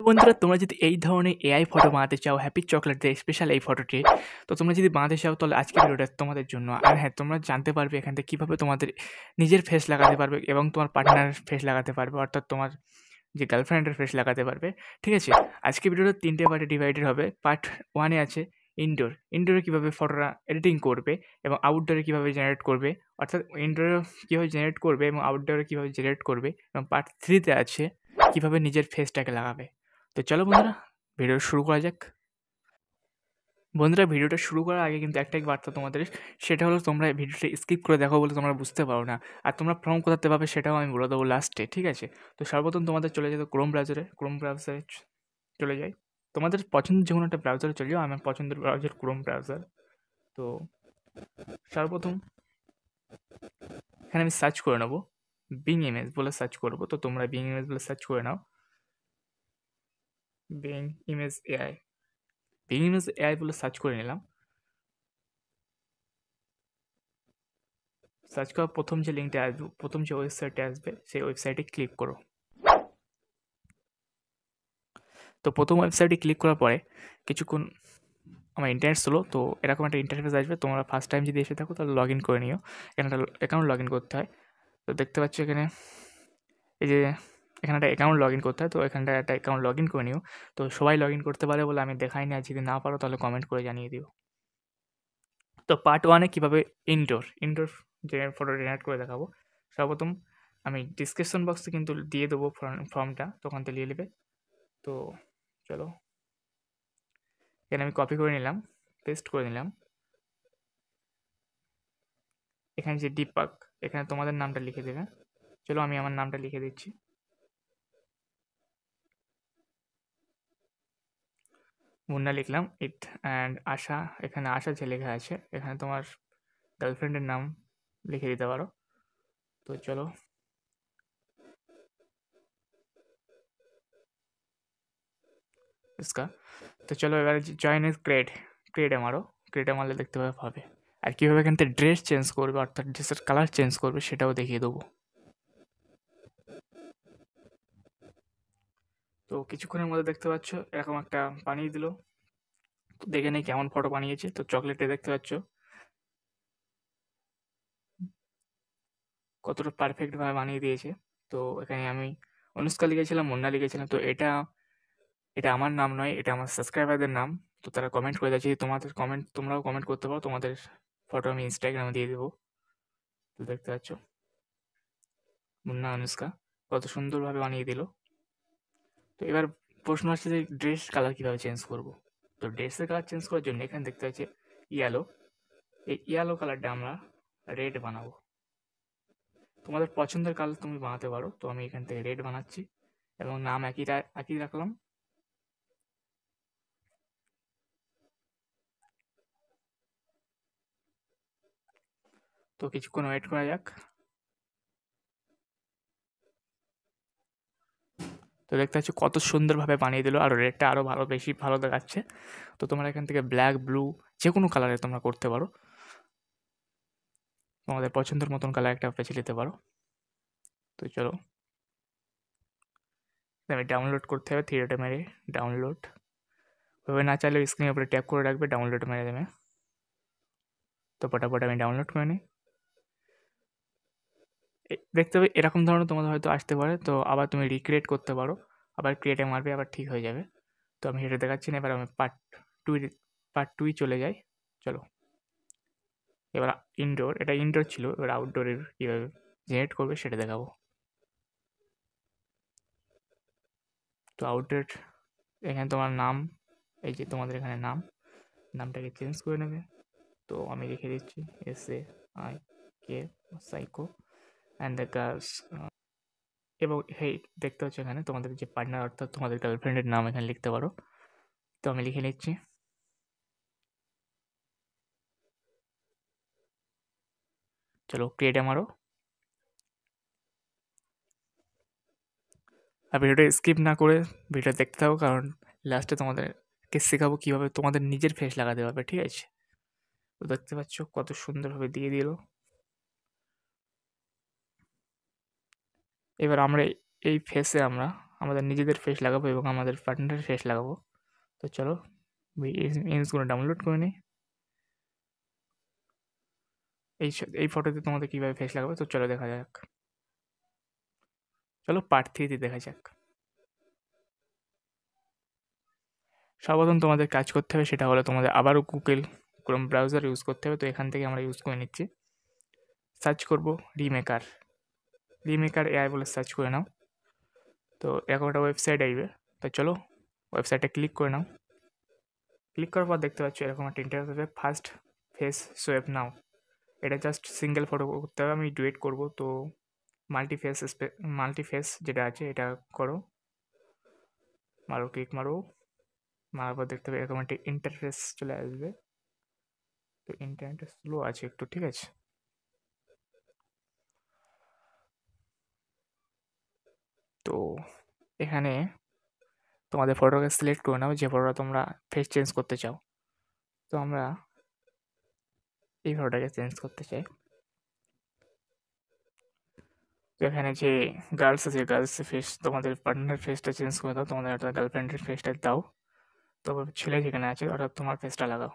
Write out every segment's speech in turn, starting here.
বন্ধুরা তোমরা যদি এই ধরনের এআই ফটো বানাতে চাও হ্যাপি চকলেট দিয়ে স্পেশাল এই ফটোটি, তো তোমরা যদি বানাতে চাও তাহলে আজকের ভিডিওটা তোমাদের জন্য। আর হ্যাঁ, তোমরা জানতে পারবে এখান থেকে কীভাবে তোমাদের নিজের ফেস লাগাতে পারবে এবং তোমার পার্টনারের ফেস লাগাতে পারবে, অর্থাৎ তোমার যে গার্লফ্রেন্ডের ফেস লাগাতে পারবে। ঠিক আছে, আজকে ভিডিওটা 3টে পার্টে ডিভাইডেড হবে। পার্ট 1-এ আছে ইনডোরে কীভাবে ফটোটা এডিটিং করবে এবং আউটডোরে কীভাবে জেনারেট করবে, অর্থাৎ ইনডোরে কীভাবে জেনারেট করবে এবং আউটডোরে কীভাবে জেনারেট করবে, এবং পার্ট 3-তে আছে কীভাবে নিজের ফেসটাকে লাগাবে। তো চলো বন্ধুরা, ভিডিও শুরু করা যাক। বন্ধুরা, ভিডিওটা শুরু করার আগে কিন্তু একটাই বার্তা তোমাদের, সেটা হলো তোমরা ভিডিওটা স্কিপ করে দেখো বলে তোমরা বুঝতে পারো না। আর তোমরা ফর্ম কোথাতে পাবে সেটাও আমি বলে দেবো লাস্টে, ঠিক আছে? তো সর্বপ্রথম তোমাদের চলে যেতে ক্রোম ব্রাউজারে চলে যাই। তোমাদের পছন্দের যে কোনো একটা ব্রাউজারে চলে যাও। আমার পছন্দের ব্রাউজার ক্রোম ব্রাউজার। তো সর্বপ্রথম এখানে আমি সার্চ করে নেবো বিং ইমেজ বলে সার্চ করবো। তো তোমরা বিং ইমেজ বলে সার্চ করে নাও, বিং ইমেজ এআই বলে সার্চ করে নিলাম। সার্চ করার প্রথম যে লিঙ্কটা আসবে, প্রথম যে ওয়েবসাইটে আসবে, সেই ওয়েবসাইটে ক্লিক করো। তো প্রথম ওয়েবসাইটে ক্লিক করার পরে কিছুক্ষণ আমার ইন্টারনেট স্লো, তো এরকম একটা ইন্টারফেস আসবে। তোমরা ফার্স্ট টাইম যদি এসে থাকো তাহলে লগ ইন করে নিও। এখানে একটা অ্যাকাউন্ট লগ ইন করতে হয়। তো দেখতে পাচ্ছ এখানে এই যে এখানে একটা অ্যাকাউন্ট লগ ইন করতে হয়। তো এখানটা একটা অ্যাকাউন্ট লগ ইন করে নিও। তো সবাই লগ ইন করতে পারে বলে আমি দেখাইনি, আর যদি না পারো তাহলে কমেন্ট করে জানিয়ে দিও। তো পার্ট 1-এ কীভাবে ইনডোর ফটো জেনারেট করে দেখাবো। সর্বপ্রথম আমি ডিসক্রিপশন বক্সে কিন্তু দিয়ে দেবো ফর্মটা, তখন তো নিয়ে নেবে। তো চলো, এখানে আমি কপি করে নিলাম, পেস্ট করে নিলাম। এখানে যে দীপক, এখানে তোমাদের নামটা লিখে দেবে। চলো আমি আমার নামটা লিখে দিচ্ছি, মুন্না লিখলাম। অ্যান্ড আশা, এখানে আশা যে লেখা আছে, এখানে তোমার গার্লফ্রেন্ডের নাম লিখে দিতে পারো। তো চলো, তো চলো এবারে জয়েন ইজ ক্রিয়েটে মারো। ক্রিয়েটে মারলে দেখতে পাবে। আর কীভাবে এখান থেকে ড্রেস চেঞ্জ করবে, অর্থাৎ ড্রেসের কালার চেঞ্জ করবে, সেটাও দেখিয়ে দেবো। তো কিছুক্ষণের মধ্যে দেখতে পাচ্ছ এরকম একটা বানিয়ে দিল। তো দেখে নেই কেমন ফটো বানিয়েছে। তো চকলেটে দেখতে পাচ্ছ কতটা পারফেক্টভাবে বানিয়ে দিয়েছে। তো এখানে আমি অনুষ্কা লিখেছিলাম, মুন্না লিখেছিলাম। তো এটা আমার নাম নয়, এটা আমার সাবস্ক্রাইবারদের নাম। তো তারা কমেন্ট করে দিয়েছে। তোমরাও কমেন্ট করতে পারো, তোমাদের ফটো আমি ইনস্টাগ্রামে দিয়ে দেবো। তো দেখতে পাচ্ছ মুন্না অনুষ্কা কত সুন্দরভাবে বানিয়ে দিল। তো এবার প্রশ্ন আসছে যে ড্রেস কালার কীভাবে চেঞ্জ করব। তো ড্রেসের কালার চেঞ্জ করার জন্য এখানে দেখতে পাচ্ছি ইয়েলো। এই ইয়েলো কালারটা আমরা রেড বানাবো। তোমাদের পছন্দের কালার তুমি বানাতে পারো। তো আমি এখান থেকে রেড বানাচ্ছি এবং নাম একই রাখলাম। তো কিছুক্ষণ ওয়েট করা যাক। তো দেখতে পাচ্ছি কত সুন্দরভাবে বানিয়ে দিল, আর রেডটা আরও বেশি ভালো দেখাচ্ছে। তো তোমরা এখান থেকে ব্ল্যাক, ব্লু যে কোনো কালারে তোমরা করতে পারো। তোমাদের পছন্দের মতন কালার একটা বেছে নিতে পারো। তো চলো, আমি ডাউনলোড করতে হবে, থিয়েটার মেরে ডাউনলোড। ওইভাবে না চাইলে স্ক্রিনের উপরে ট্যাপ করে রাখবে, ডাউনলোড মেরে দেবে। তো ফটাফট আমি ডাউনলোড করে নিই। দেখতে হবে এরকম ধরনের তোমাদের হয়তো আসতে পারে। তো আবার তুমি রিক্রিয়েট করতে পারো, আবার ক্রিয়েটে মারবে, আবার ঠিক হয়ে যাবে। তো আমি সেটা দেখাচ্ছি না। এবার আমি পার্ট টুই চলে যাই। চলো, এবার এটা ইনডোর ছিল, এবার আউটডোরের কীভাবে জেনারেট করবে সেটা দেখাবো। তো আউটডোর, এখানে তোমার নাম, এই যে তোমাদের এখানে নামটাকে চেঞ্জ করে নেবে। তো আমি লিখে দিচ্ছি SAIK psycho and the girls. এবং দেখতে হচ্ছে এখানে তোমাদের যে পার্টনার, অর্থাৎ তোমাদের গার্লফ্রেন্ডের নাম এখানে লিখতে পারো। তো আমি লিখে নিচ্ছি। চলো ক্রিয়েট আমারও। আর ভিডিওটা স্কিপ না করে ভিডিওটা দেখতে থাকো, কারণ লাস্টে তোমাদেরকে শেখাবো কীভাবে তোমাদের নিজের ফেস লাগাতে পারবে, ঠিক আছে? তো দেখতে পাচ্ছ কত সুন্দরভাবে দিয়ে দিল। এবার আমরা এই ফেসে আমরা আমাদের নিজেদের ফেস লাগাবো এবং আমাদের পার্টনারের ফেস লাগাবো। তো চলো ইমেজগুলো ডাউনলোড করে নিই। এই ফটোতে তোমাদের কীভাবে ফেস লাগাবে তো চলো দেখা যাক। চলো পার্ট 3 দেখা যাক। সর্বপ্রথম তোমাদের কাজ করতে হবে সেটা হলো তোমাদের আবারও গুগল ক্রোম ব্রাউজার ইউজ করতে হবে। তো এখান থেকে আমরা ইউজ করে নিচ্ছি, সার্চ করব রিমেকার এআই বলে সার্চ করে নাও। তো এরকম একটা ওয়েবসাইট আসবে। তো চলো ওয়েবসাইটে ক্লিক করে নাও। ক্লিক করার পর দেখতে পাচ্ছ এরকম একটা ইন্টারফেস হবে, ফার্স্ট ফেস সোয়েপ নাও। এটা জাস্ট সিঙ্গেল ফটো করতে হবে, আমি ডুয়েট করব। তো মাল্টিফেস যেটা আছে এটা করো, ক্লিক মারার পর দেখতে হবে এরকম একটা ইন্টারফেস চলে আসবে। তো ইন্টারনেটটা স্লো আছে একটু, ঠিক আছে। তো এখানে তোমাদের ফটোকে সিলেক্ট করে নাও যে ফটোটা তোমরা ফেস চেঞ্জ করতে চাও। তো আমরা এই ফটোটাকে চেঞ্জ করতে চাই। তো এখানে যে গার্লস আছে, গার্লসের ফেস, তোমাদের পার্টনারের ফেসটা চেঞ্জ করে দাও, তোমাদের একটা গার্লফ্রেন্ডের ফেসটা দাও। তো ছেলে যেখানে আছে অর্থাৎ তোমার ফেসটা লাগাও।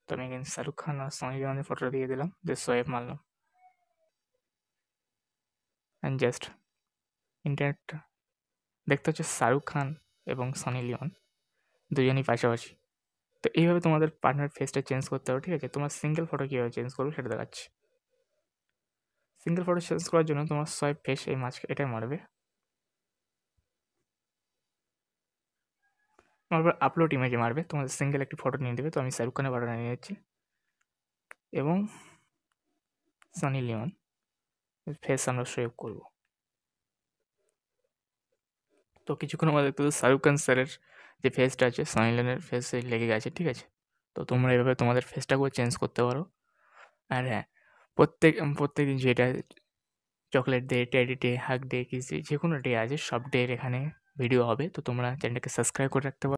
তো আমি এখানে শাহরুখ খান আর সনি লিওনের ফটোটা দিয়ে দিলাম, দিয়ে সোয়েপ মারলাম অ্যান্ড জাস্ট ইন্টারনেট দেখতে হচ্ছে শাহরুখ খান এবং সনি লিওন দুজনই পাশাপাশি। তো এইভাবে তোমাদের পার্টনার ফেসটা চেঞ্জ করতে হবে, ঠিক আছে। তোমার সিঙ্গেল ফটো কীভাবে চেঞ্জ করবে সেটা দেখাচ্ছি। সিঙ্গেল ফটো চেঞ্জ করার জন্য তোমার সোয়াইপ ফেস এই এটাই মারবে, তারপর আপলোড ইমেজে মারবে, তোমাদের সিঙ্গেল একটি ফটো নিয়ে দেবে। তো আমি শাহরুখ খানের ফটোটা নিয়ে যাচ্ছি এবং সনি লিওন ফেস আমরা সেভ করব। তো কিছুক্ষণ আমাদের দেখতে শাহরুখ খান স্যারের যে ফেসটা আছে সনি লিওনের ফেসে লেগে গেছে, ঠিক আছে। তো তোমরা এভাবে তোমাদের ফেসটাকেও চেঞ্জ করতে পারো। আর হ্যাঁ, প্রত্যেক দিন যেটা chocolate day, teddy day, hug day, kiss day, যে কোনো ডে আছে সব ডের এখানে ভিডিও হবে। তো তোমরা চ্যানেলটাকে সাবস্ক্রাইব করে রাখতে পারো।